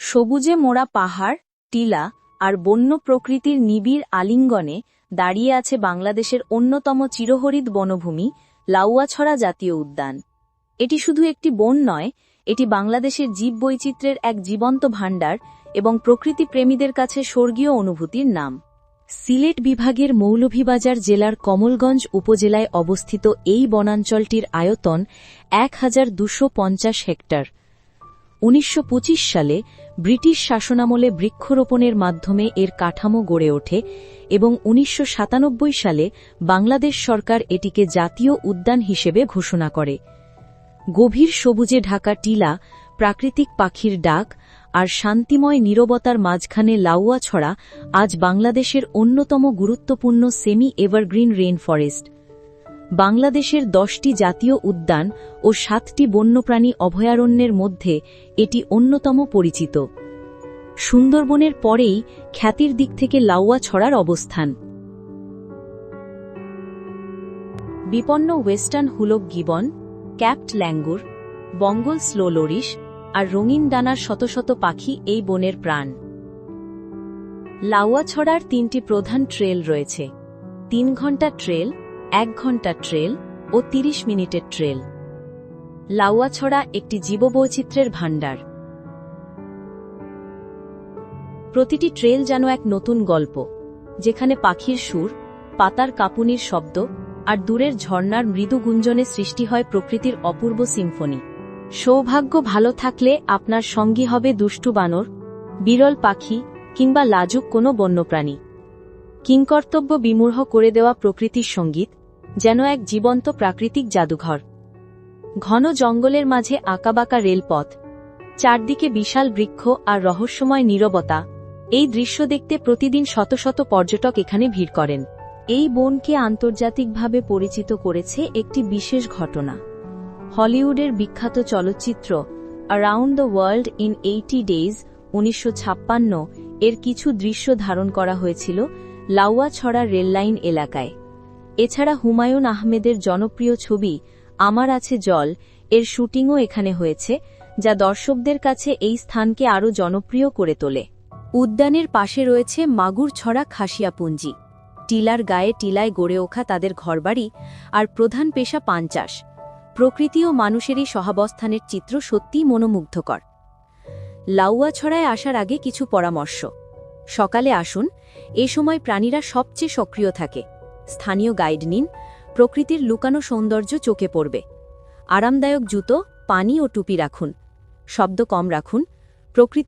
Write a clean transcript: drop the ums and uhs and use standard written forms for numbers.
সবুজে মোড়া পাহাড়, টিলা আর বন্য প্রকৃতির নিবিড় আলিঙ্গনে দাঁড়িয়ে আছে বাংলাদেশের অন্যতম চিরহরিৎ বনভূমি লাউয়াছড়া জাতীয় উদ্যান। এটি শুধু একটি বন নয়, এটি বাংলাদেশের জীববৈচিত্র্যের এক জীবন্ত ভাণ্ডার এবং প্রকৃতি প্রেমীদের কাছে স্বর্গীয় অনুভূতির নাম। সিলেট বিভাগের মৌলভীবাজার জেলার কমলগঞ্জ উপজেলায় অবস্থিত এই বনাঞ্চলটির আয়তন 1250 হেক্টর। 1925 সালে ব্রিটিশ শাসনামলে বৃক্ষরোপণের মাধ্যমে এর কাঠামো গড়ে ওঠে এবং 1997 সালে বাংলাদেশ সরকার এটিকে জাতীয় উদ্যান হিসেবে ঘোষণা করে। গভীর সবুজে ঢাকা টিলা, প্রাকৃতিক পাখির ডাক আর শান্তিময় নীরবতার মাঝখানে লাউয়াছড়া আজ বাংলাদেশের অন্যতম গুরুত্বপূর্ণ সেমি এভারগ্রিন রেইন ফরেস্ট। বাংলাদেশের 10টি জাতীয় উদ্যান ও 7টি বন্যপ্রাণী অভয়ারণ্যের মধ্যে এটি অন্যতম পরিচিত। সুন্দরবনের পরেই খ্যাতির দিক থেকে লাউয়াছড়ার অবস্থান। বিপন্ন western hoolock gibbon, ক্যাপড langur, বঙ্গল slow লোরিশ আর রঙিন ডানার শত শত পাখি এই বনের প্রাণ। লাউয়াছড়ার 3টি প্রধান ট্রেল রয়েছে: 3 ঘন্টা ট্রেল, 1 ঘন্টা ট্রেল ও 30 মিনিটের ট্রেল। লাউয়াছড়া একটি জীববৈচিত্র্যের ভাণ্ডার। প্রতিটি ট্রেল যেন এক নতুন গল্প, যেখানে পাখির সুর, পাতার কাঁপুনির শব্দ আর দূরের ঝর্ণার মৃদু গুঞ্জনে সৃষ্টি হয় প্রকৃতির অপূর্ব সিম্ফনি। সৌভাগ্য ভালো থাকলে আপনার সঙ্গী হবে দুষ্টু বানর, বিরল পাখি কিংবা লাজুক কোনো বন্যপ্রাণী। কিংকর্তব্য বিমূঢ় করে দেওয়া প্রকৃতির সঙ্গীত যেন এক জীবন্ত প্রাকৃতিক জাদুঘর। ঘন জঙ্গলের মাঝে আঁকাবাঁকা রেলপথ, চারদিকে বিশাল বৃক্ষ আর রহস্যময় নীরবতা, এই দৃশ্য দেখতে প্রতিদিন শত শত পর্যটক এখানে ভিড় করেন। এই বনকে আন্তর্জাতিকভাবে পরিচিত করেছে একটি বিশেষ ঘটনা। হলিউডের বিখ্যাত চলচ্চিত্র around the world in 80 days 1956 এর কিছু দৃশ্য ধারণ করা হয়েছিল লাউয়াছড়া রেললাইন এলাকায়। এছাড়া হুমায়ুন আহমেদের জনপ্রিয় ছবি আমার আছে জল এর শুটিংও এখানে হয়েছে, যা দর্শকদের কাছে এই স্থানকে আরও জনপ্রিয় করে তোলে। উদ্যানের পাশে রয়েছে মাগুরছড়া খাসিয়াপুঞ্জি। টিলার গায়ে টিলায় গড়ে ওঠা তাদের ঘরবাড়ি আর প্রধান পেশা পান চাষ। প্রকৃতি ও মানুষের এই সহাবস্থানের চিত্র সত্যিই মনোমুগ্ধকর। লাউয়াছড়ায় আসার আগে কিছু পরামর্শ: সকালে আসুন, এ সময় প্রাণীরা সবচেয়ে সক্রিয় থাকে। স্থানীয় গাইড নিন, প্রকৃতির লুকানো সৌন্দর্য চোখে পড়বে। আরামদায়ক জুতো, পানি ও টুপি রাখুন। শব্দ কম রাখুন, প্রকৃতি